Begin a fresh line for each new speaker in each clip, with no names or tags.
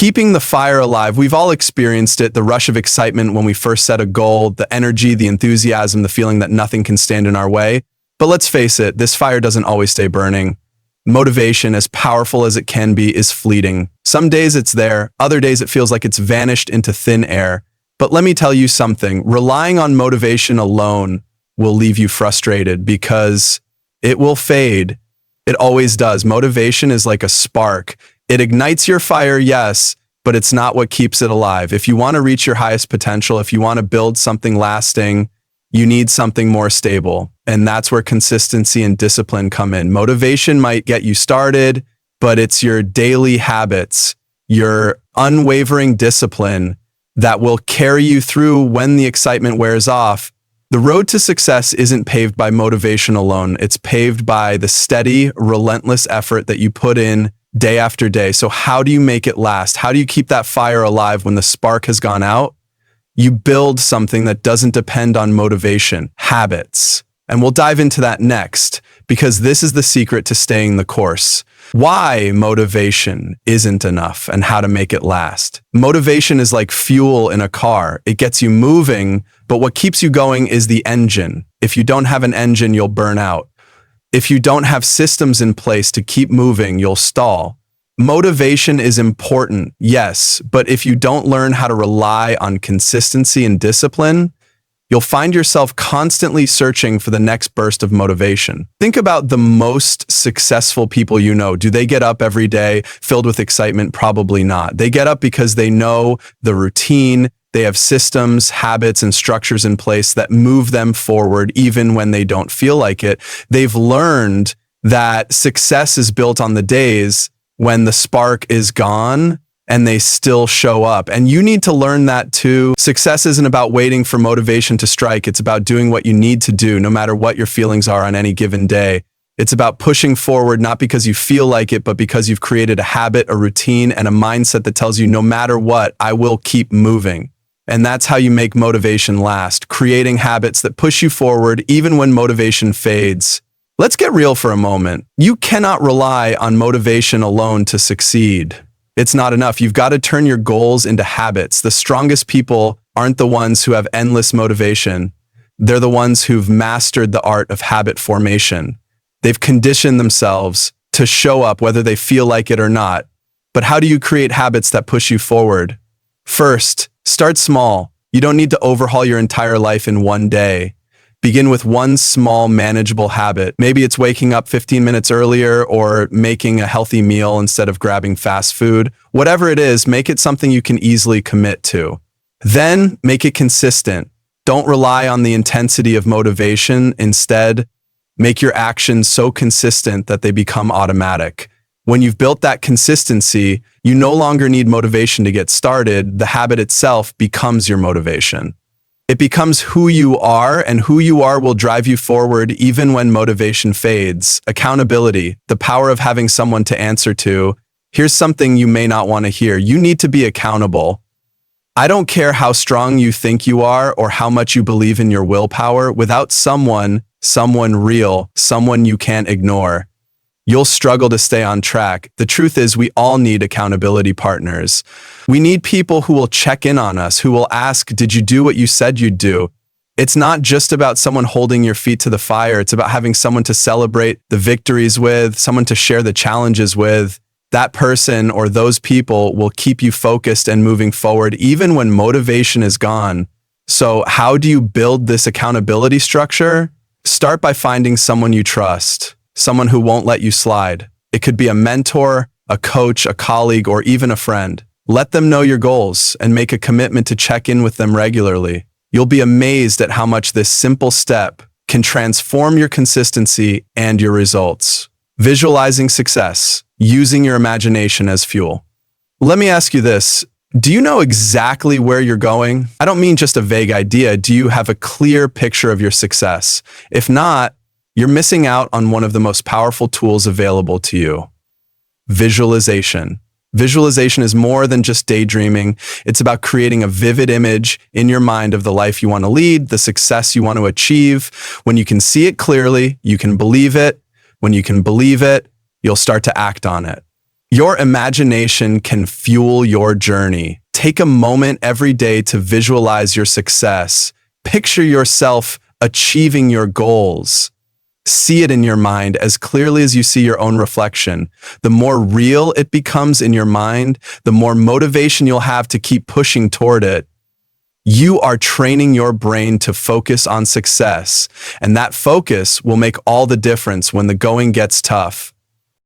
Keeping the fire alive, we've all experienced it, the rush of excitement when we first set a goal, the energy, the enthusiasm, the feeling that nothing can stand in our way. But let's face it, this fire doesn't always stay burning. Motivation, as powerful as it can be, is fleeting. Some days it's there, other days it feels like it's vanished into thin air. But let me tell you something, relying on motivation alone will leave you frustrated because it will fade. It always does. Motivation is like a spark. It ignites your fire, yes, but it's not what keeps it alive. If you want to reach your highest potential, if you want to build something lasting, you need something more stable. And that's where consistency and discipline come in. Motivation might get you started, but it's your daily habits, your unwavering discipline that will carry you through when the excitement wears off. The road to success isn't paved by motivation alone. It's paved by the steady, relentless effort that you put in day after day. So how do you make it last? How do you keep that fire alive when the spark has gone out? You build something that doesn't depend on motivation, habits. And we'll dive into that next, because this is the secret to staying the course. Why motivation isn't enough and how to make it last. Motivation is like fuel in a car. It gets you moving, but what keeps you going is the engine. If you don't have an engine, you'll burn out. If you don't have systems in place to keep moving, you'll stall. Motivation is important, yes, but if you don't learn how to rely on consistency and discipline, you'll find yourself constantly searching for the next burst of motivation. Think about the most successful people you know. Do they get up every day filled with excitement? Probably not. They get up because they know the routine. They have systems, habits, and structures in place that move them forward even when they don't feel like it. They've learned that success is built on the days when the spark is gone and they still show up. And you need to learn that too. Success isn't about waiting for motivation to strike. It's about doing what you need to do, no matter what your feelings are on any given day. It's about pushing forward, not because you feel like it, but because you've created a habit, a routine, and a mindset that tells you no matter what, I will keep moving. And that's how you make motivation last, creating habits that push you forward even when motivation fades. Let's get real for a moment. You cannot rely on motivation alone to succeed. It's not enough. You've got to turn your goals into habits. The strongest people aren't the ones who have endless motivation. They're the ones who've mastered the art of habit formation. They've conditioned themselves to show up whether they feel like it or not. But how do you create habits that push you forward? First, start small. You don't need to overhaul your entire life in one day. Begin with one small, manageable habit. Maybe it's waking up 15 minutes earlier or making a healthy meal instead of grabbing fast food. Whatever it is, make it something you can easily commit to. Then make it consistent. Don't rely on the intensity of motivation. Instead, make your actions so consistent that they become automatic. When you've built that consistency, you no longer need motivation to get started. The habit itself becomes your motivation. It becomes who you are, and who you are will drive you forward even when motivation fades. Accountability, the power of having someone to answer to. Here's something you may not want to hear. You need to be accountable. I don't care how strong you think you are or how much you believe in your willpower. Without someone real, someone you can't ignore, you'll struggle to stay on track. The truth is, we all need accountability partners. We need people who will check in on us, who will ask, did you do what you said you'd do? It's not just about someone holding your feet to the fire. It's about having someone to celebrate the victories with, someone to share the challenges with. That person or those people will keep you focused and moving forward even when motivation is gone. So how do you build this accountability structure? Start by finding someone you trust. Someone who won't let you slide. It could be a mentor, a coach, a colleague, or even a friend. Let them know your goals and make a commitment to check in with them regularly. You'll be amazed at how much this simple step can transform your consistency and your results. Visualizing success, using your imagination as fuel. Let me ask you this. Do you know exactly where you're going? I don't mean just a vague idea. Do you have a clear picture of your success? If not, you're missing out on one of the most powerful tools available to you. Visualization. Visualization is more than just daydreaming. It's about creating a vivid image in your mind of the life you want to lead, the success you want to achieve. When you can see it clearly, you can believe it. When you can believe it, you'll start to act on it. Your imagination can fuel your journey. Take a moment every day to visualize your success. Picture yourself achieving your goals. See it in your mind as clearly as you see your own reflection. The more real it becomes in your mind, the more motivation you'll have to keep pushing toward it. You are training your brain to focus on success, and that focus will make all the difference when the going gets tough.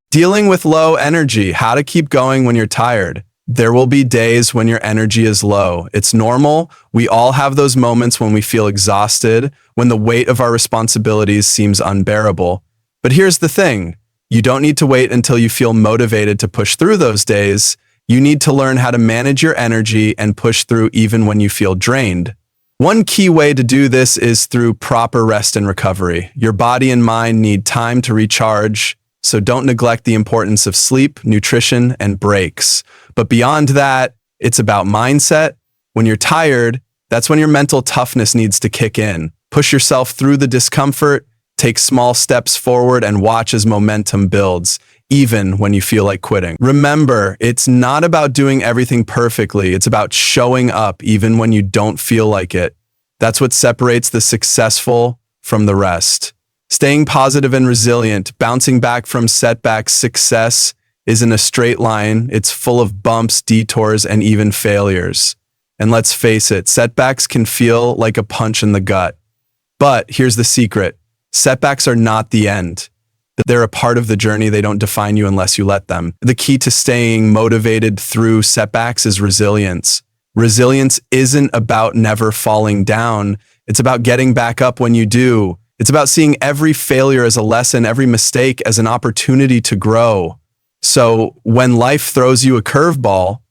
Dealing with low energy, how to keep going when you're tired. There will be days when your energy is low. It's normal. We all have those moments when we feel exhausted, when the weight of our responsibilities seems unbearable. But here's the thing. You don't need to wait until you feel motivated to push through those days. You need to learn how to manage your energy and push through even when you feel drained. One key way to do this is through proper rest and recovery. Your body and mind need time to recharge, so don't neglect the importance of sleep, nutrition, and breaks. But beyond that, it's about mindset. When you're tired, that's when your mental toughness needs to kick in. Push yourself through the discomfort, take small steps forward, and watch as momentum builds, even when you feel like quitting. Remember, it's not about doing everything perfectly. It's about showing up even when you don't feel like it. That's what separates the successful from the rest. Staying positive and resilient, bouncing back from setbacks. Success isn't a straight line. It's full of bumps, detours, and even failures. And let's face it, setbacks can feel like a punch in the gut. But here's the secret. Setbacks are not the end. They're a part of the journey. They don't define you unless you let them. The key to staying motivated through setbacks is resilience. Resilience isn't about never falling down. It's about getting back up when you do. It's about seeing every failure as a lesson, every mistake as an opportunity to grow. So when life throws you a curveball,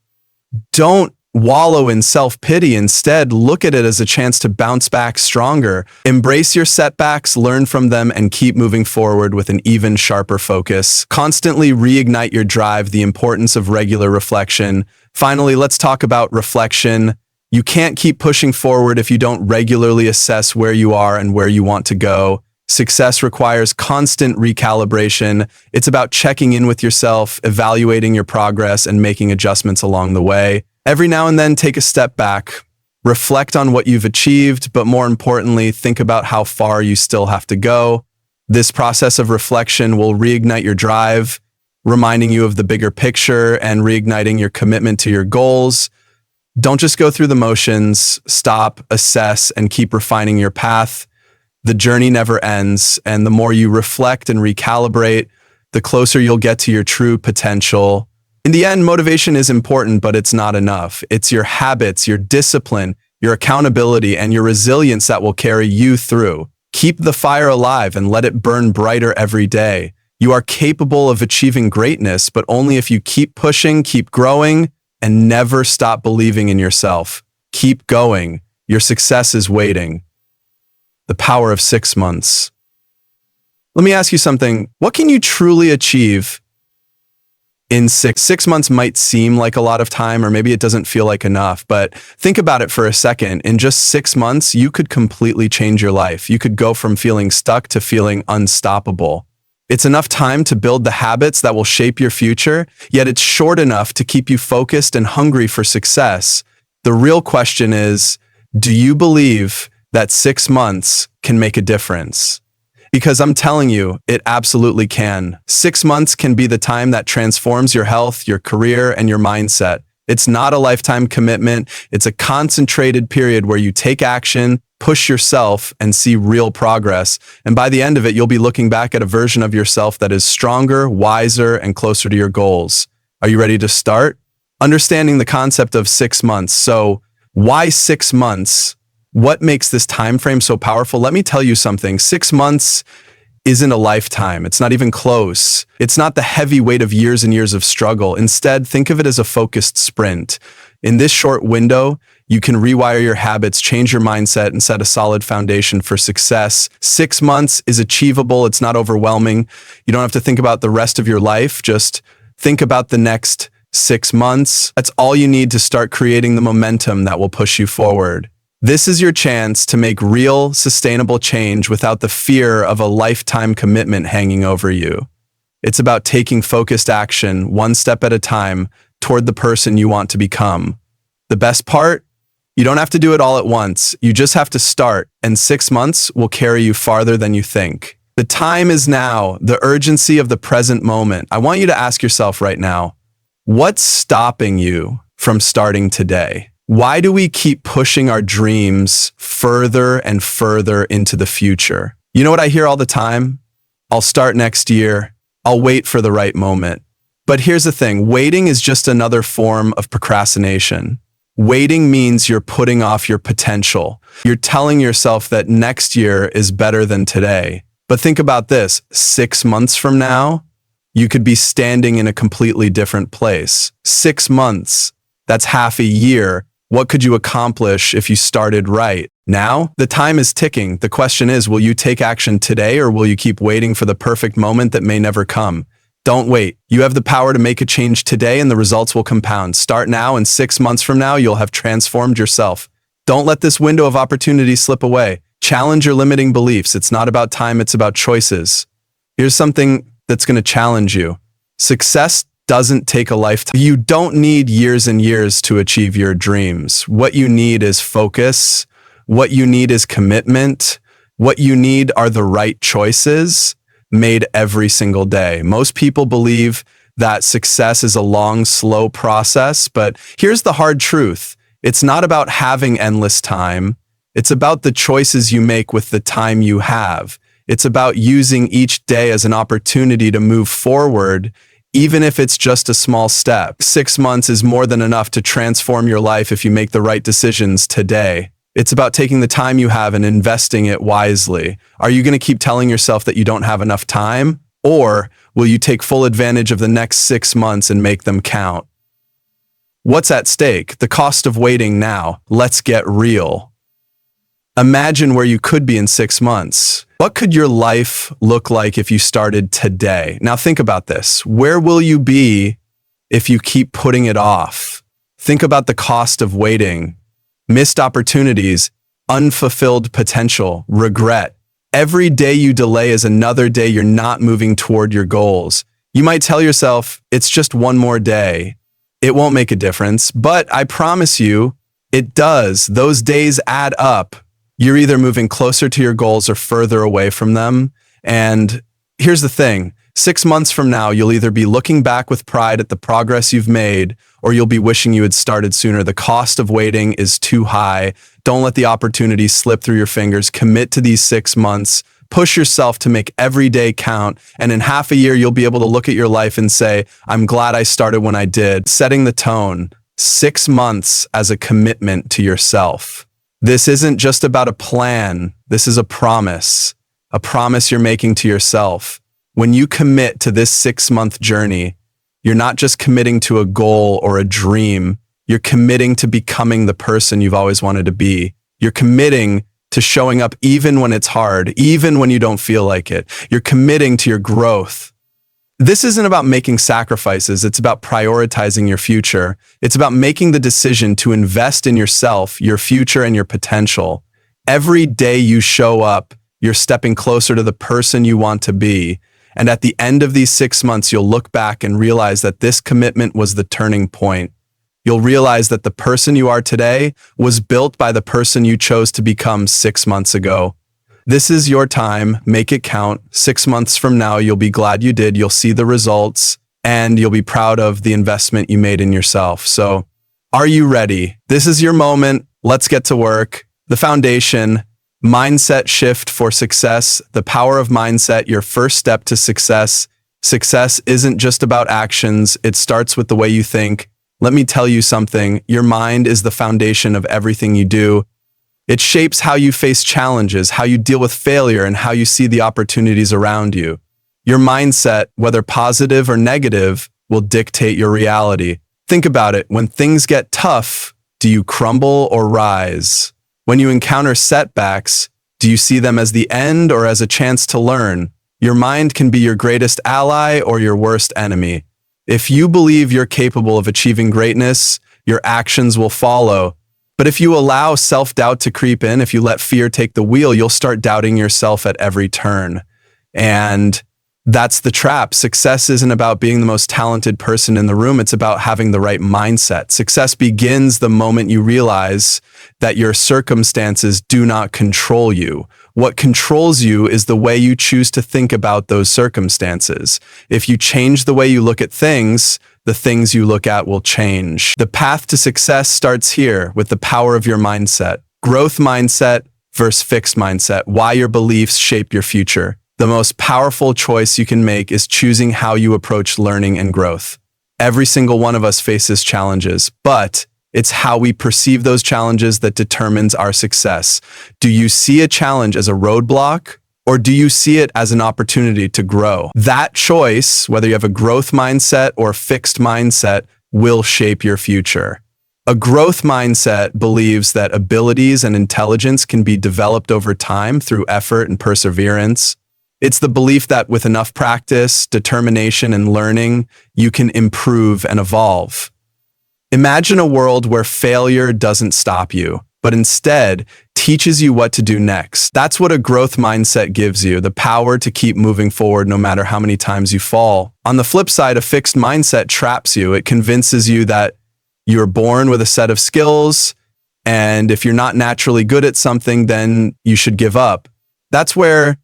don't wallow in self-pity. Instead, look at it as a chance to bounce back stronger. Embrace your setbacks, learn from them, and keep moving forward with an even sharper focus. Constantly reignite your drive, the importance of regular reflection. Finally, let's talk about reflection. You can't keep pushing forward if you don't regularly assess where you are and where you want to go. Success requires constant recalibration. It's about checking in with yourself, evaluating your progress, and making adjustments along the way. Every now and then, take a step back, reflect on what you've achieved, but more importantly, think about how far you still have to go. This process of reflection will reignite your drive, reminding you of the bigger picture and reigniting your commitment to your goals. Don't just go through the motions, stop, assess, and keep refining your path. The journey never ends, and the more you reflect and recalibrate, the closer you'll get to your true potential. In the end, motivation is important, but it's not enough. It's your habits, your discipline, your accountability, and your resilience that will carry you through. Keep the fire alive and let it burn brighter every day. You are capable of achieving greatness, but only if you keep pushing, keep growing, and never stop believing in yourself. Keep going. Your success is waiting. The power of 6 months. Let me ask you something. What can you truly achieve in 6 months? Might seem like a lot of time, or maybe it doesn't feel like enough, but think about it for a second. In just 6 months, you could completely change your life. You could go from feeling stuck to feeling unstoppable. It's enough time to build the habits that will shape your future, yet it's short enough to keep you focused and hungry for success. The real question is, do you believe that 6 months can make a difference? Because I'm telling you, it absolutely can. 6 months can be the time that transforms your health, your career, and your mindset. It's not a lifetime commitment. It's a concentrated period where you take action, push yourself, and see real progress. And by the end of it, you'll be looking back at a version of yourself that is stronger, wiser, and closer to your goals. Are you ready to start? Understanding the concept of 6 months. So, why 6 months? What makes this time frame so powerful? Let me tell you something. 6 months isn't a lifetime. It's not even close. It's not the heavy weight of years and years of struggle. Instead, think of it as a focused sprint. In this short window, you can rewire your habits, change your mindset, and set a solid foundation for success. 6 months is achievable. It's not overwhelming. You don't have to think about the rest of your life. Just think about the next 6 months. That's all you need to start creating the momentum that will push you forward. This is your chance to make real, sustainable change without the fear of a lifetime commitment hanging over you. It's about taking focused action one step at a time toward the person you want to become. The best part? You don't have to do it all at once. You just have to start, and 6 months will carry you farther than you think. The time is now, the urgency of the present moment. I want you to ask yourself right now, what's stopping you from starting today? Why do we keep pushing our dreams further and further into the future? You know what I hear all the time? I'll start next year. I'll wait for the right moment. But here's the thing, waiting is just another form of procrastination. Waiting means you're putting off your potential. You're telling yourself that next year is better than today. But think about this, 6 months from now, you could be standing in a completely different place. 6 months, that's half a year. What could you accomplish if you started right? Now, the time is ticking. The question is, will you take action today or will you keep waiting for the perfect moment that may never come? Don't wait. You have the power to make a change today and the results will compound. Start now and 6 months from now, you'll have transformed yourself. Don't let this window of opportunity slip away. Challenge your limiting beliefs. It's not about time, it's about choices. Here's something that's going to challenge you. Success doesn't take a lifetime. You don't need years and years to achieve your dreams. What you need is focus. What you need is commitment. What you need are the right choices made every single day. Most people believe that success is a long, slow process, but here's the hard truth. It's not about having endless time. It's about the choices you make with the time you have. It's about using each day as an opportunity to move forward, even if it's just a small step. 6 months is more than enough to transform your life if you make the right decisions today. It's about taking the time you have and investing it wisely. Are you going to keep telling yourself that you don't have enough time? Or will you take full advantage of the next 6 months and make them count? What's at stake? The cost of waiting now. Let's get real. Imagine where you could be in 6 months. What could your life look like if you started today? Now think about this. Where will you be if you keep putting it off? Think about the cost of waiting, missed opportunities, unfulfilled potential, regret. Every day you delay is another day you're not moving toward your goals. You might tell yourself, it's just one more day. It won't make a difference, but I promise you, it does. Those days add up. You're either moving closer to your goals or further away from them. And here's the thing, 6 months from now, you'll either be looking back with pride at the progress you've made, or you'll be wishing you had started sooner. The cost of waiting is too high. Don't let the opportunity slip through your fingers. Commit to these 6 months. Push yourself to make every day count. And in half a year, you'll be able to look at your life and say, I'm glad I started when I did. Setting the tone, 6 months as a commitment to yourself. This isn't just about a plan. This is a promise you're making to yourself. When you commit to this 6-month journey, you're not just committing to a goal or a dream. You're committing to becoming the person you've always wanted to be. You're committing to showing up even when it's hard, even when you don't feel like it. You're committing to your growth. This isn't about making sacrifices. It's about prioritizing your future. It's about making the decision to invest in yourself, your future, and your potential. Every day you show up, you're stepping closer to the person you want to be. And at the end of these 6 months, you'll look back and realize that this commitment was the turning point. You'll realize that the person you are today was built by the person you chose to become 6 months ago. This is your time. Make it count. 6 months from now, you'll be glad you did. You'll see the results and you'll be proud of the investment you made in yourself. So, are you ready? This is your moment. Let's get to work. The foundation, mindset shift for success. The power of mindset, your first step to success. Success isn't just about actions. It starts with the way you think. Let me tell you something. Your mind is the foundation of everything you do. It shapes how you face challenges, how you deal with failure, and how you see the opportunities around you. Your mindset, whether positive or negative, will dictate your reality. Think about it. When things get tough, do you crumble or rise? When you encounter setbacks, do you see them as the end or as a chance to learn? Your mind can be your greatest ally or your worst enemy. If you believe you're capable of achieving greatness, your actions will follow. But if you allow self-doubt to creep in, if you let fear take the wheel, you'll start doubting yourself at every turn. And That's the trap. Success isn't about being the most talented person in the room. It's about having the right mindset. Success begins the moment you realize that your circumstances do not control you. What controls you is the way you choose to think about those circumstances. If you change the way you look at things, the things you look at will change. The path to success starts here with the power of your mindset. Growth mindset versus fixed mindset. Why your beliefs shape your future. The most powerful choice you can make is choosing how you approach learning and growth. Every single one of us faces challenges, but it's how we perceive those challenges that determines our success. Do you see a challenge as a roadblock, or do you see it as an opportunity to grow? That choice, whether you have a growth mindset or fixed mindset, will shape your future. A growth mindset believes that abilities and intelligence can be developed over time through effort and perseverance. It's the belief that with enough practice, determination, and learning, you can improve and evolve. Imagine a world where failure doesn't stop you, but instead teaches you what to do next. That's what a growth mindset gives you, the power to keep moving forward no matter how many times you fall. On the flip side, a fixed mindset traps you. It convinces you that you're born with a set of skills, and if you're not naturally good at something, then you should give up. That's where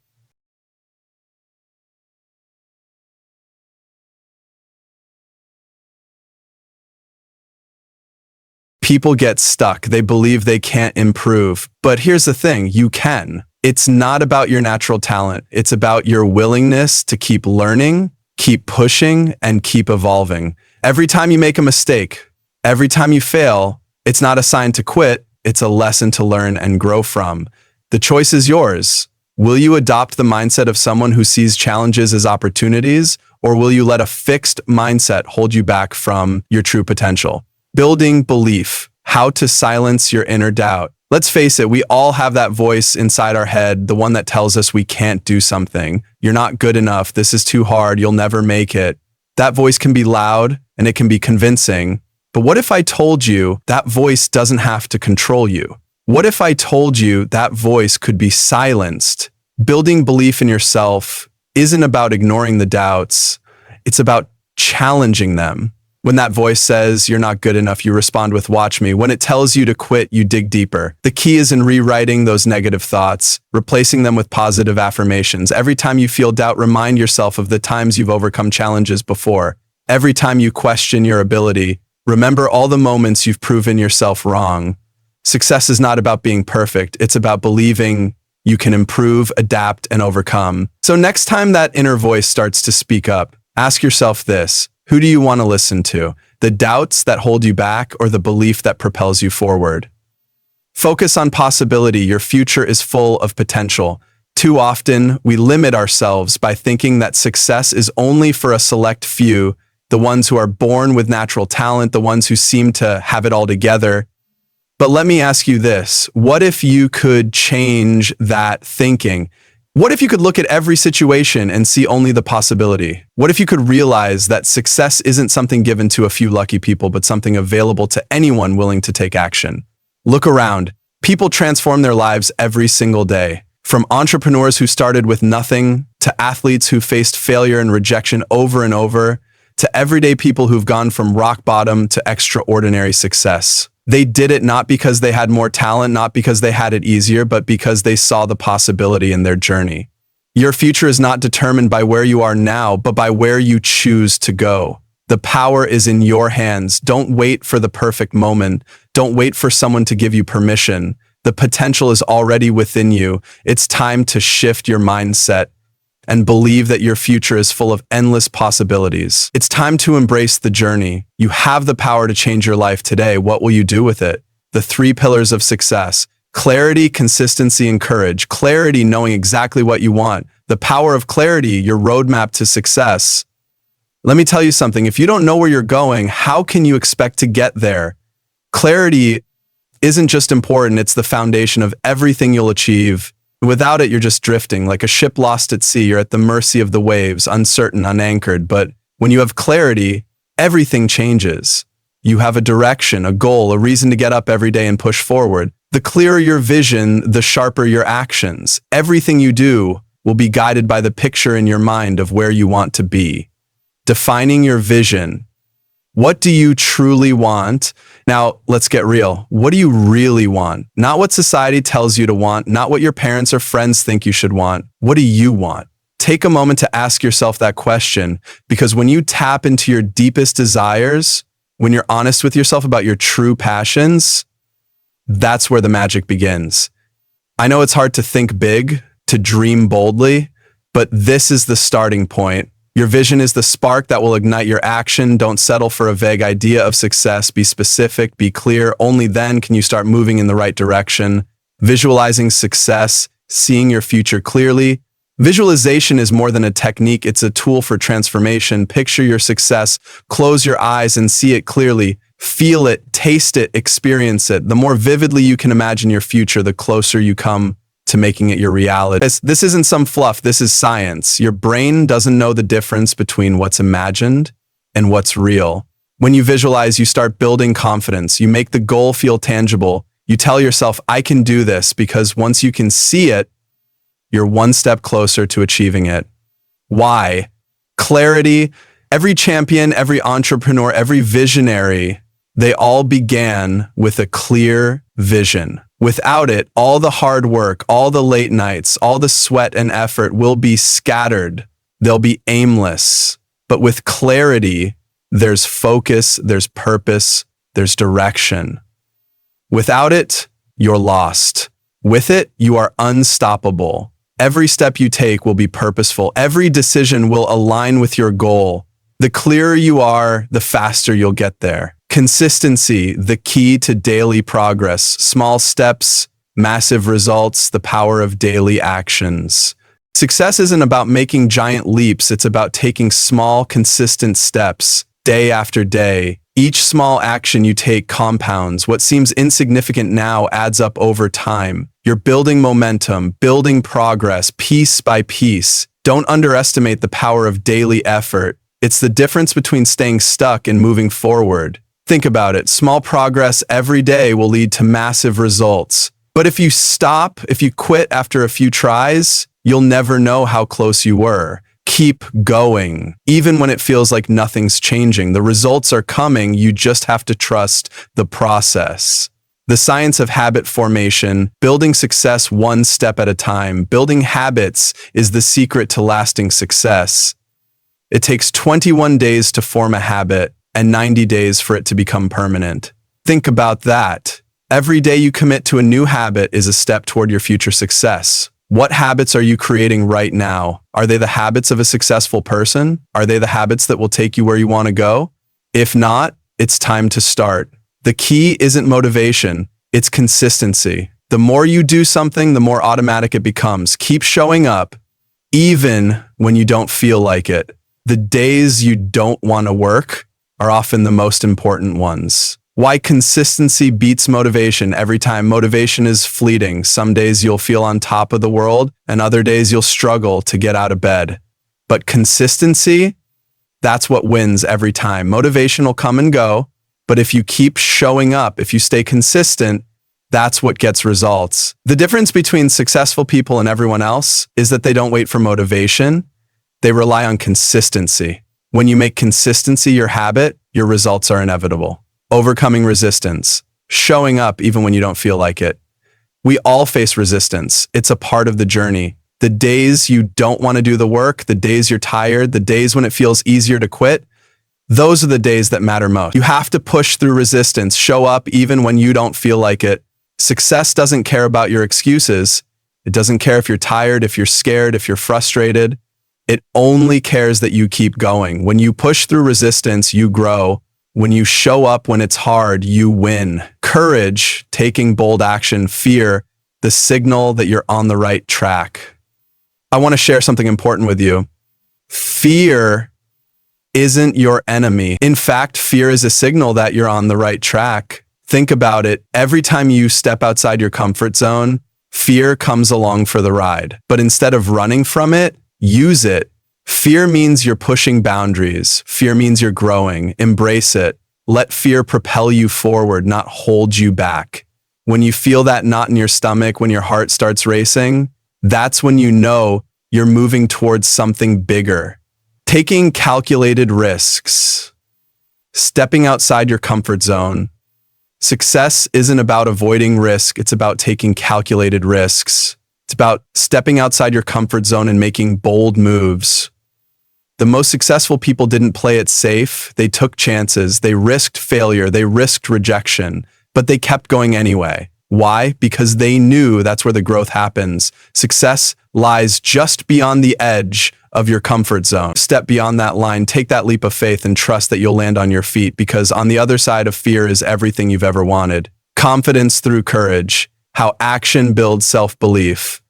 people get stuck. They believe they can't improve. But here's the thing, you can. It's not about your natural talent. It's about your willingness to keep learning, keep pushing, and keep evolving. Every time you make a mistake, every time you fail, it's not a sign to quit. It's a lesson to learn and grow from. The choice is yours. Will you adopt the mindset of someone who sees challenges as opportunities, or will you let a fixed mindset hold you back from your true potential? Building belief, how to silence your inner doubt. Let's face it, we all have that voice inside our head, the one that tells us we can't do something. You're not good enough. This is too hard. You'll never make it. That voice can be loud and it can be convincing. But what if I told you that voice doesn't have to control you? What if I told you that voice could be silenced? Building belief in yourself isn't about ignoring the doubts. It's about challenging them. When that voice says you're not good enough, you respond with watch me. When it tells you to quit, you dig deeper. The key is in rewriting those negative thoughts, replacing them with positive affirmations. Every time you feel doubt, remind yourself of the times you've overcome challenges before. Every time you question your ability, remember all the moments you've proven yourself wrong. Success is not about being perfect. It's about believing you can improve, adapt, and overcome. So next time that inner voice starts to speak up, ask yourself this. Who do you want to listen to? The doubts that hold you back or the belief that propels you forward? Focus on possibility. Your future is full of potential. Too often, we limit ourselves by thinking that success is only for a select few, the ones who are born with natural talent, the ones who seem to have it all together. But let me ask you this. What if you could change that thinking? What if you could look at every situation and see only the possibility? What if you could realize that success isn't something given to a few lucky people, but something available to anyone willing to take action? Look around. People transform their lives every single day. From entrepreneurs who started with nothing, to athletes who faced failure and rejection over and over, to everyday people who've gone from rock bottom to extraordinary success. They did it not because they had more talent, not because they had it easier, but because they saw the possibility in their journey. Your future is not determined by where you are now, but by where you choose to go. The power is in your hands. Don't wait for the perfect moment. Don't wait for someone to give you permission. The potential is already within you. It's time to shift your mindset and believe that your future is full of endless possibilities. It's time to embrace the journey. You have the power to change your life today. What will you do with it? The 3 pillars of success: clarity, consistency, and courage. Clarity, knowing exactly what you want. The power of clarity, your roadmap to success. Let me tell you something. If you don't know where you're going, how can you expect to get there? Clarity isn't just important, it's the foundation of everything you'll achieve. Without it, you're just drifting. Like a ship lost at sea, you're at the mercy of the waves, uncertain, unanchored. But when you have clarity, everything changes. You have a direction, a goal, a reason to get up every day and push forward. The clearer your vision, the sharper your actions. Everything you do will be guided by the picture in your mind of where you want to be. Defining your vision. What do you truly want? Now, let's get real. What do you really want? Not what society tells you to want, not what your parents or friends think you should want. What do you want? Take a moment to ask yourself that question, because when you tap into your deepest desires, when you're honest with yourself about your true passions, that's where the magic begins. I know it's hard to think big, to dream boldly, but this is the starting point. Your vision is the spark that will ignite your action. Don't settle for a vague idea of success. Be specific, be clear. Only then can you start moving in the right direction. Visualizing success, seeing your future clearly. Visualization is more than a technique. It's a tool for transformation. Picture your success. Close your eyes and see it clearly. Feel it, taste it, experience it. The more vividly you can imagine your future, the closer you come to making it your reality. This isn't some fluff, this is science. Your brain doesn't know the difference between what's imagined and what's real. When you visualize, you start building confidence. You make the goal feel tangible. You tell yourself, I can do this, because once you can see it, you're one step closer to achieving it. Why? Clarity. Every champion, every entrepreneur, every visionary, they all began with a clear vision. Without it, all the hard work, all the late nights, all the sweat and effort will be scattered. They'll be aimless. But with clarity, there's focus, there's purpose, there's direction. Without it, you're lost. With it, you are unstoppable. Every step you take will be purposeful. Every decision will align with your goal. The clearer you are, the faster you'll get there. Consistency, the key to daily progress. Small steps, massive results, the power of daily actions. Success isn't about making giant leaps. It's about taking small, consistent steps, day after day. Each small action you take compounds. What seems insignificant now adds up over time. You're building momentum, building progress, piece by piece. Don't underestimate the power of daily effort. It's the difference between staying stuck and moving forward. Think about it. Small progress every day will lead to massive results. But if you stop, if you quit after a few tries, you'll never know how close you were. Keep going. Even when it feels like nothing's changing, the results are coming. You just have to trust the process. The science of habit formation, building success one step at a time. Building habits is the secret to lasting success. It takes 21 days to form a habit and 90 days for it to become permanent. Think about that. Every day you commit to a new habit is a step toward your future success. What habits are you creating right now? Are they the habits of a successful person? Are they the habits that will take you where you want to go? If not, it's time to start. The key isn't motivation, it's consistency. The more you do something, the more automatic it becomes. Keep showing up, even when you don't feel like it. The days you don't want to work are often the most important ones. Why consistency beats motivation every time. Motivation is fleeting. Some days you'll feel on top of the world, and other days you'll struggle to get out of bed. But consistency, that's what wins every time. Motivation will come and go, but if you keep showing up, if you stay consistent, that's what gets results. The difference between successful people and everyone else is that they don't wait for motivation. They rely on consistency. When you make consistency your habit, your results are inevitable. Overcoming resistance, showing up even when you don't feel like it. We all face resistance. It's a part of the journey. The days you don't want to do the work, the days you're tired, the days when it feels easier to quit, those are the days that matter most. You have to push through resistance, show up even when you don't feel like it. Success doesn't care about your excuses. It doesn't care if you're tired, if you're scared, if you're frustrated. It only cares that you keep going. When you push through resistance, you grow. When you show up when it's hard, you win. Courage, taking bold action. Fear, the signal that you're on the right track. I want to share something important with you. Fear isn't your enemy. In fact, fear is a signal that you're on the right track. Think about it. Every time you step outside your comfort zone, fear comes along for the ride. But instead of running from it, use it. Fear means you're pushing boundaries. Fear means you're growing. Embrace it. Let fear propel you forward, not hold you back. When you feel that knot in your stomach, when your heart starts racing, that's when you know you're moving towards something bigger. Taking calculated risks. Stepping outside your comfort zone. Success isn't about avoiding risk, it's about taking calculated risks. It's about stepping outside your comfort zone and making bold moves. The most successful people didn't play it safe. They took chances. They risked failure. They risked rejection, but they kept going anyway. Why? Because they knew that's where the growth happens. Success lies just beyond the edge of your comfort zone. Step beyond that line, take that leap of faith and trust that you'll land on your feet, because on the other side of fear is everything you've ever wanted. Confidence through courage. How action builds self-belief.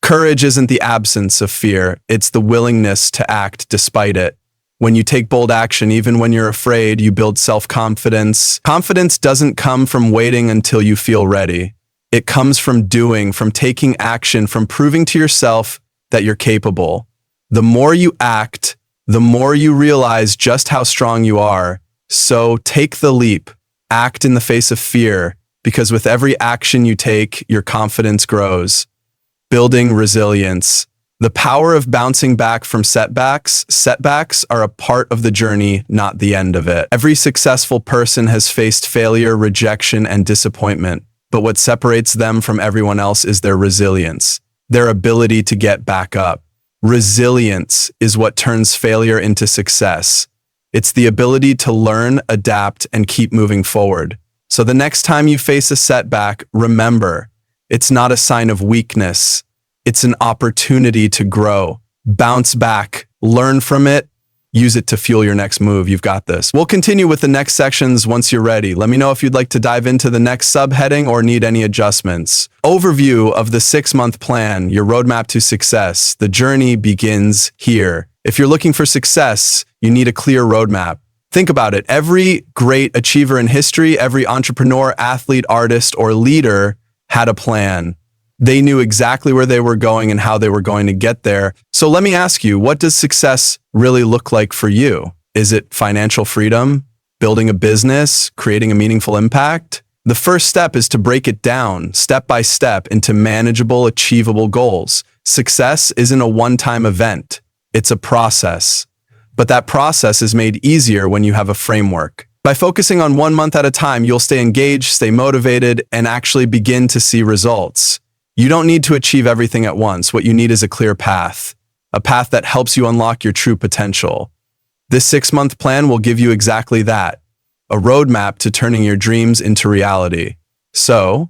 Courage isn't the absence of fear, it's the willingness to act despite it. When you take bold action, even when you're afraid, you build self-confidence. Confidence doesn't come from waiting until you feel ready. It comes from doing, from taking action, from proving to yourself that you're capable. The more you act, the more you realize just how strong you are. So take the leap. Act in the face of fear, because with every action you take, your confidence grows. Building resilience. The power of bouncing back from setbacks. Setbacks are a part of the journey, not the end of it. Every successful person has faced failure, rejection, and disappointment. But what separates them from everyone else is their resilience, their ability to get back up. Resilience is what turns failure into success. It's the ability to learn, adapt, and keep moving forward. So the next time you face a setback, remember, it's not a sign of weakness. It's an opportunity to grow. Bounce back, learn from it, use it to fuel your next move. You've got this. We'll continue with the next sections once you're ready. Let me know if you'd like to dive into the next subheading or need any adjustments. Overview of the 6-month plan, your roadmap to success. The journey begins here. If you're looking for success, you need a clear roadmap. Think about it. Every great achiever in history, every entrepreneur, athlete, artist, or leader had a plan. They knew exactly where they were going and how they were going to get there. So let me ask you, what does success really look like for you? Is it financial freedom, building a business, creating a meaningful impact? The first step is to break it down step by step into manageable, achievable goals. Success isn't a one-time event. It's a process. But that process is made easier when you have a framework. By focusing on 1 month at a time, you'll stay engaged, stay motivated, and actually begin to see results. You don't need to achieve everything at once. What you need is a clear path, a path that helps you unlock your true potential. This 6-month plan will give you exactly that, a roadmap to turning your dreams into reality. So,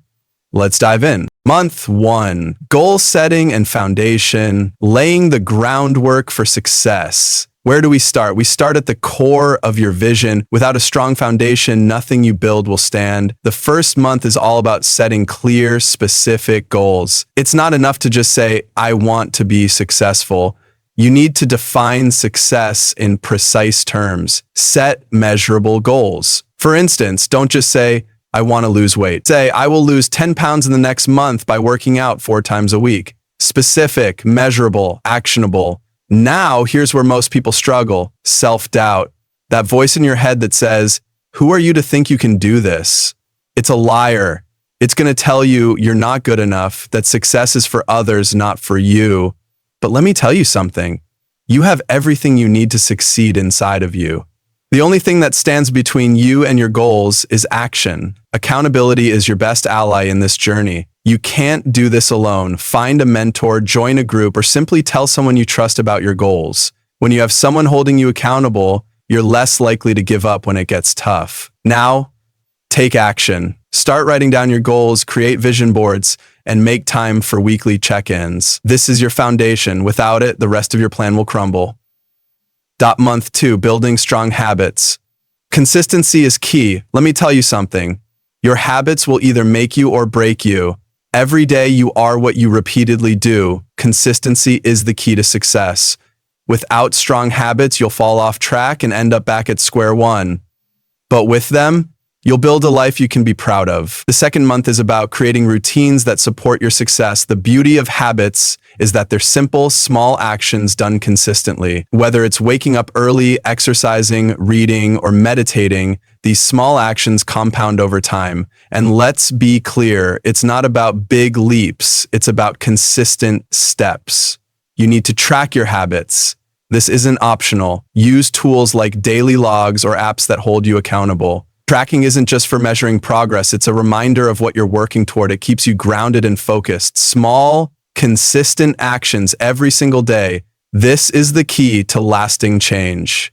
let's dive in. Month 1, goal setting and foundation, laying the groundwork for success. Where do we start? We start at the core of your vision. Without a strong foundation, nothing you build will stand. The first month is all about setting clear, specific goals. It's not enough to just say, I want to be successful. You need to define success in precise terms. Set measurable goals. For instance, don't just say, I want to lose weight. Say, I will lose 10 pounds in the next month by working out 4 times a week. Specific, measurable, actionable. Now, here's where most people struggle. Self-doubt. That voice in your head that says, who are you to think you can do this? It's a liar. It's going to tell you you're not good enough, that success is for others, not for you. But let me tell you something. You have everything you need to succeed inside of you. The only thing that stands between you and your goals is action. Accountability is your best ally in this journey. You can't do this alone. Find a mentor, join a group, or simply tell someone you trust about your goals. When you have someone holding you accountable, you're less likely to give up when it gets tough. Now, take action. Start writing down your goals, create vision boards, and make time for weekly check-ins. This is your foundation. Without it, the rest of your plan will crumble. Month 2, building strong habits. Consistency is key. Let me tell you something. Your habits will either make you or break you. Every day you are what you repeatedly do. Consistency is the key to success. Without strong habits, you'll fall off track and end up back at square one. But with them, you'll build a life you can be proud of. The second month is about creating routines that support your success. The beauty of habits is that they're simple, small actions done consistently. Whether it's waking up early, exercising, reading, or meditating, these small actions compound over time. And let's be clear, it's not about big leaps. It's about consistent steps. You need to track your habits. This isn't optional. Use tools like daily logs or apps that hold you accountable. Tracking isn't just for measuring progress, it's a reminder of what you're working toward. It keeps you grounded and focused. Small, consistent actions every single day. This is the key to lasting change.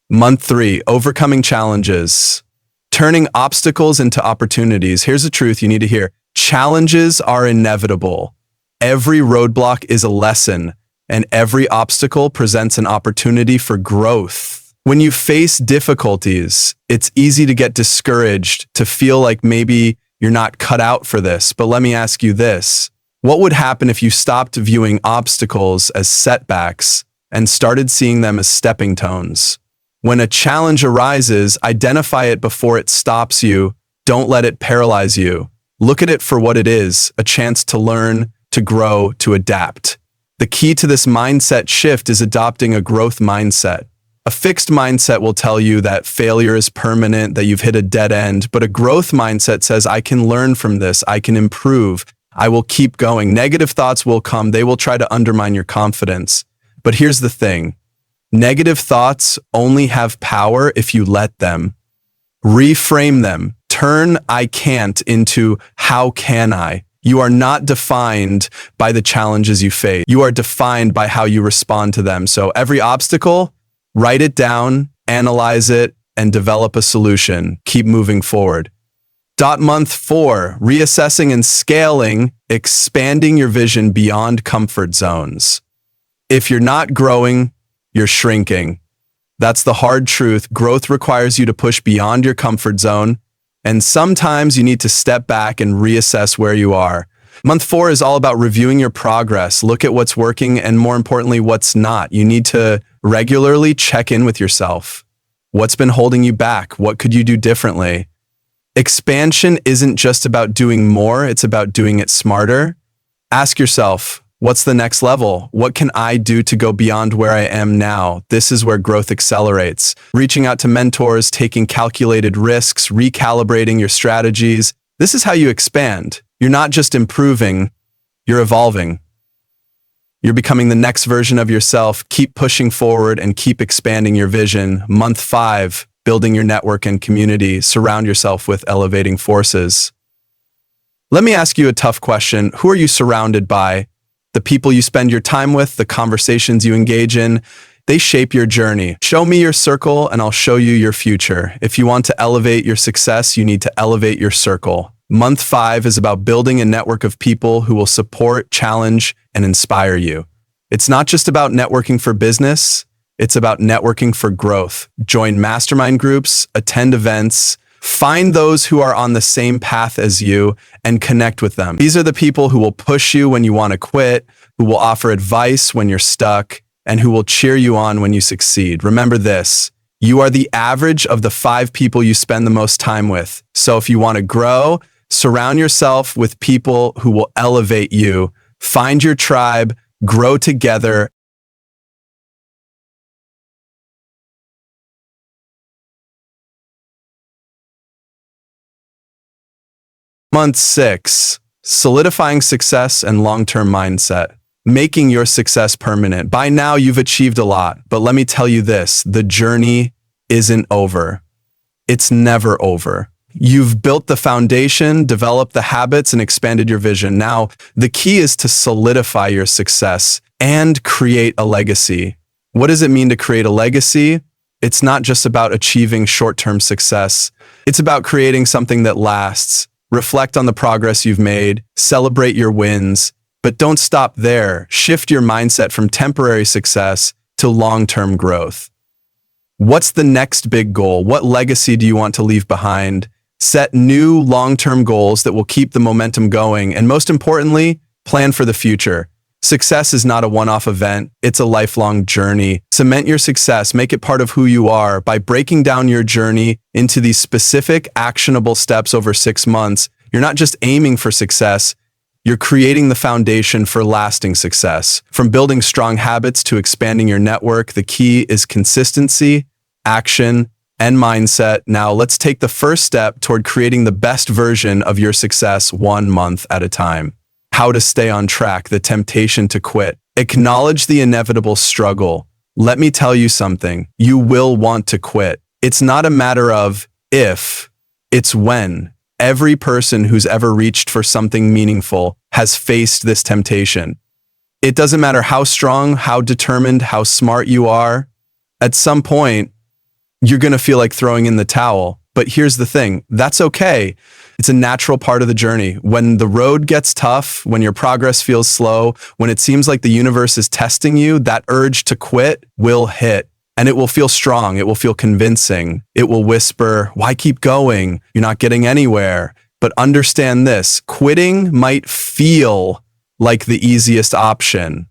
Month 3, overcoming challenges. Turning obstacles into opportunities. Here's the truth you need to hear. Challenges are inevitable. Every roadblock is a lesson, and every obstacle presents an opportunity for growth. When you face difficulties, it's easy to get discouraged, to feel like maybe you're not cut out for this. But let me ask you this. What would happen if you stopped viewing obstacles as setbacks and started seeing them as stepping stones? When a challenge arises, identify it before it stops you. Don't let it paralyze you. Look at it for what it is, a chance to learn, to grow, to adapt. The key to this mindset shift is adopting a growth mindset. A fixed mindset will tell you that failure is permanent, that you've hit a dead end, but a growth mindset says, I can learn from this, I can improve, I will keep going. Negative thoughts will come, they will try to undermine your confidence. But here's the thing, negative thoughts only have power if you let them. Reframe them. Turn I can't into how can I. You are not defined by the challenges you face. You are defined by how you respond to them. So every obstacle, write it down, analyze it, and develop a solution. Keep moving forward. Month 4, reassessing and scaling, expanding your vision beyond comfort zones. If you're not growing, you're shrinking. That's the hard truth. Growth requires you to push beyond your comfort zone, and sometimes you need to step back and reassess where you are. Month 4 is all about reviewing your progress. Look at what's working and, more importantly, what's not. You need to regularly check in with yourself. What's been holding you back? What could you do differently? Expansion isn't just about doing more, it's about doing it smarter. Ask yourself, what's the next level? What can I do to go beyond where I am now? This is where growth accelerates. Reaching out to mentors, taking calculated risks, recalibrating your strategies. This is how you expand. You're not just improving, you're evolving. You're becoming the next version of yourself. Keep pushing forward and keep expanding your vision. Month 5, building your network and community. Surround yourself with elevating forces. Let me ask you a tough question. Who are you surrounded by? The people you spend your time with, the conversations you engage in, they shape your journey. Show me your circle and I'll show you your future. If you want to elevate your success, you need to elevate your circle. Month 5 is about building a network of people who will support, challenge, and inspire you. It's not just about networking for business, it's about networking for growth. Join mastermind groups, attend events, find those who are on the same path as you, and connect with them. These are the people who will push you when you want to quit, who will offer advice when you're stuck, and who will cheer you on when you succeed. Remember this, you are the average of the 5 people you spend the most time with. So if you want to grow, surround yourself with people who will elevate you. Find your tribe, grow together. Month 6, solidifying success and long-term mindset. Making your success permanent. By now, you've achieved a lot, but let me tell you this, the journey isn't over. It's never over. You've built the foundation, developed the habits, and expanded your vision. Now, the key is to solidify your success and create a legacy. What does it mean to create a legacy? It's not just about achieving short-term success. It's about creating something that lasts. Reflect on the progress you've made, celebrate your wins, but don't stop there. Shift your mindset from temporary success to long-term growth. What's the next big goal? What legacy do you want to leave behind? Set new long-term goals that will keep the momentum going, and most importantly, plan for the future. Success is not a one-off event, it's a lifelong journey. Cement your success, make it part of who you are by breaking down your journey into these specific, actionable steps over 6 months. You're not just aiming for success, you're creating the foundation for lasting success. From building strong habits to expanding your network, the key is consistency, action, and mindset. Now, let's take the first step toward creating the best version of your success 1 month at a time. how to stay on track, the temptation to quit. Acknowledge the inevitable struggle. Let me tell you something. You will want to quit. It's not a matter of if, it's when. Every person who's ever reached for something meaningful has faced this temptation. It doesn't matter how strong, how determined, how smart you are. At some point, you're going to feel like throwing in the towel. But here's the thing, that's okay. It's a natural part of the journey. When the road gets tough, when your progress feels slow, when it seems like the universe is testing you, that urge to quit will hit. And it will feel strong. It will feel convincing. It will whisper, why keep going? You're not getting anywhere. But understand this, quitting might feel like the easiest option,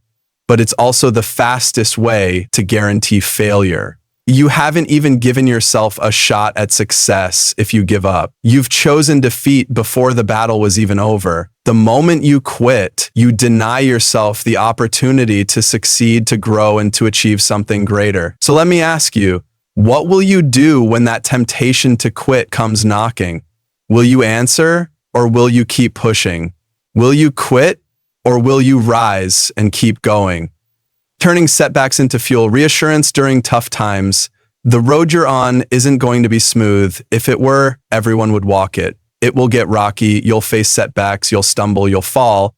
but it's also the fastest way to guarantee failure. You haven't even given yourself a shot at success if you give up. You've chosen defeat before the battle was even over. The moment you quit, you deny yourself the opportunity to succeed, to grow, and to achieve something greater. So let me ask you, what will you do when that temptation to quit comes knocking? Will you answer, or will you keep pushing? Will you quit, or will you rise and keep going? Turning setbacks into fuel, reassurance during tough times. The road you're on isn't going to be smooth. If it were, everyone would walk it. It will get rocky. You'll face setbacks. You'll stumble. You'll fall.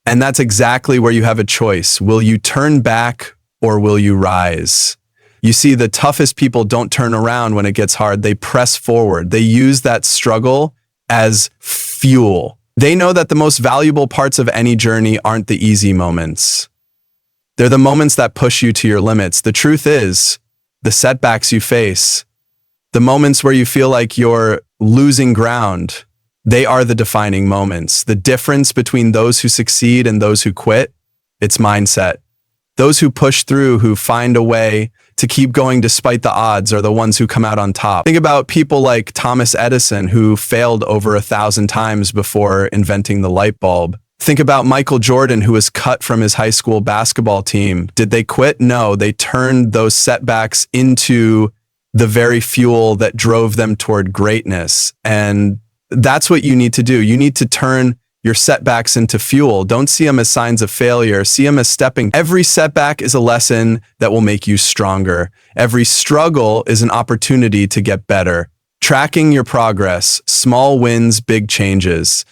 And that's exactly where you have a choice. Will you turn back or will you rise? You see, the toughest people don't turn around when it gets hard. They press forward. They use that struggle as fuel. They know that the most valuable parts of any journey aren't the easy moments. They're the moments that push you to your limits. The truth is, the setbacks you face, the moments where you feel like you're losing ground, they are the defining moments. The difference between those who succeed and those who quit, it's mindset. Those who push through, who find a way to keep going despite the odds, are the ones who come out on top. Think about people like Thomas Edison, who failed over 1,000 times before inventing the light bulb. Think about Michael Jordan, who was cut from his high school basketball team. Did they quit? No, they turned those setbacks into the very fuel that drove them toward greatness. And that's what you need to do. You need to turn your setbacks into fuel. Don't see them as signs of failure. See them as stepping. Every setback is a lesson that will make you stronger. Every struggle is an opportunity to get better. Tracking your progress, small wins, big changes.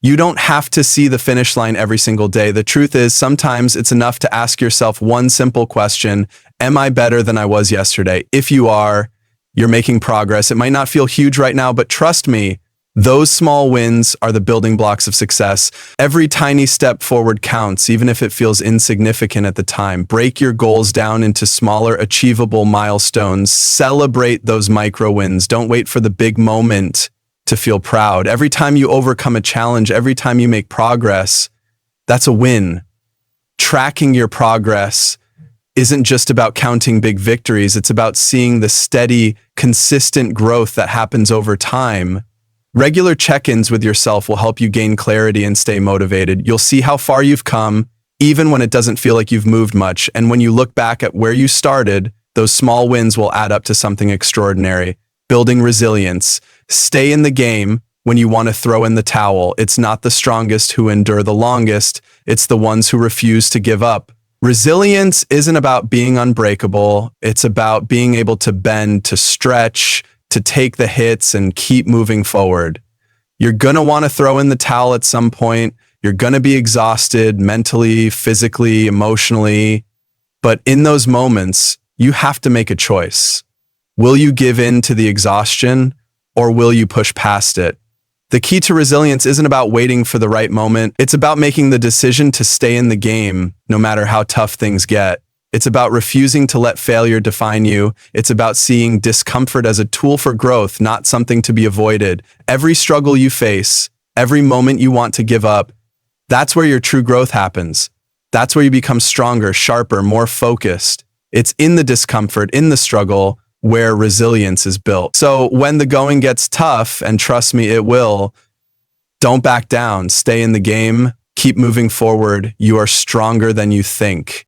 You don't have to see the finish line every single day. The truth is, sometimes it's enough to ask yourself one simple question: am I better than I was yesterday? If you are, you're making progress. It might not feel huge right now, but trust me, those small wins are the building blocks of success. Every tiny step forward counts, even if it feels insignificant at the time. Break your goals down into smaller, achievable milestones. Celebrate those micro wins. Don't wait for the big moment to feel proud. Every time you overcome a challenge, every time you make progress, that's a win. Tracking your progress isn't just about counting big victories. It's about seeing the steady, consistent growth that happens over time. Regular check-ins with yourself will help you gain clarity and stay motivated. You'll see how far you've come, even when it doesn't feel like you've moved much. And when you look back at where you started, those small wins will add up to something extraordinary. Building resilience. Stay in the game when you want to throw in the towel. It's not the strongest who endure the longest. It's the ones who refuse to give up. Resilience isn't about being unbreakable. It's about being able to bend, to stretch, to take the hits and keep moving forward. You're going to want to throw in the towel at some point. You're going to be exhausted mentally, physically, emotionally. But in those moments, you have to make a choice. Will you give in to the exhaustion, or will you push past it? The key to resilience isn't about waiting for the right moment. It's about making the decision to stay in the game, no matter how tough things get. It's about refusing to let failure define you. It's about seeing discomfort as a tool for growth, not something to be avoided. Every struggle you face, every moment you want to give up, that's where your true growth happens. That's where you become stronger, sharper, more focused. It's in the discomfort, in the struggle, where resilience is built. So when the going gets tough, and trust me, it will, don't back down. Stay in the game. Keep moving forward. You are stronger than you think.